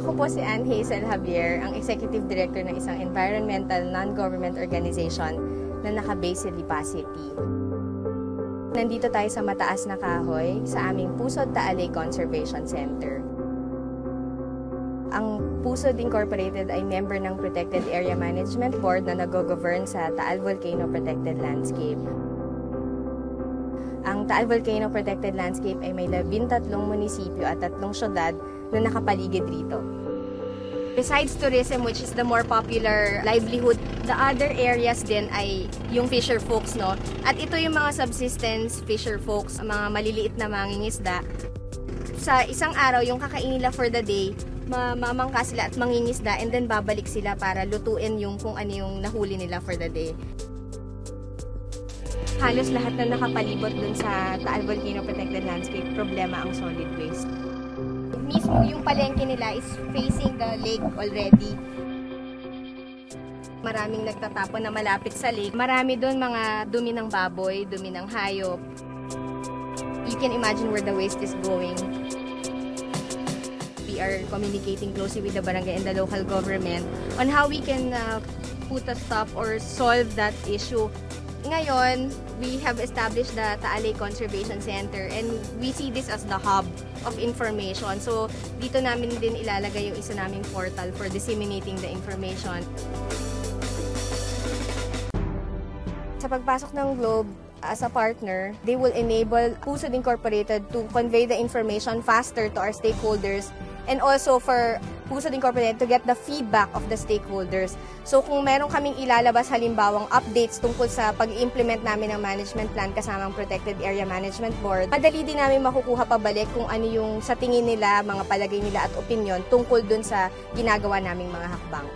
Ako po si Anne Hazel Javier, ang Executive Director ng isang environmental non-government organization na nakabase sa Lipa City. Nandito tayo sa mataas na kahoy sa aming Pusod Taal Conservation Center. Ang Pusod Incorporated ay member ng Protected Area Management Board na nag-govern sa Taal Volcano Protected Landscape. Ang Taal Volcano Protected Landscape ay may 13 munisipyo at 3 syudad na nakapaligid rito. Besides tourism, which is the more popular livelihood, the other areas din ay yung fisher folks, no? At ito yung mga subsistence fisher folks, mga maliliit na mangingisda. Sa isang araw, yung kakainin nila for the day, mamangka sila at mangingisda and then babalik sila para lutuin yung kung ano yung nahuli nila for the day. Halos lahat na nakapalibot dun sa Taal Volcano Protected Landscape, problema ang solid waste. Mismo yung palengke nila is facing the lake already. Maraming nagtatapon na malapit sa lake. Marami doon mga dumi ng baboy, dumi ng hayop. You can imagine where the waste is going. We are communicating closely with the barangay and the local government on how we can put a stop or solve that issue. Ngayon, we have established the Taal Conservation Center and we see this as the hub of information. So, dito namin din ilalagay yung isa naming portal for disseminating the information. Sa pagpasok ng Globe as a partner, they will enable Pusod Incorporated to convey the information faster to our stakeholders and also for Pusod Incorporated to get the feedback of the stakeholders. So kung meron kaming ilalabas halimbawang updates tungkol sa pag-implement namin ng management plan kasamang Protected Area Management Board, madali din namin makukuha pabalik kung ano yung sa tingin nila, mga palagay nila at opinion tungkol dun sa ginagawa naming mga hakbang.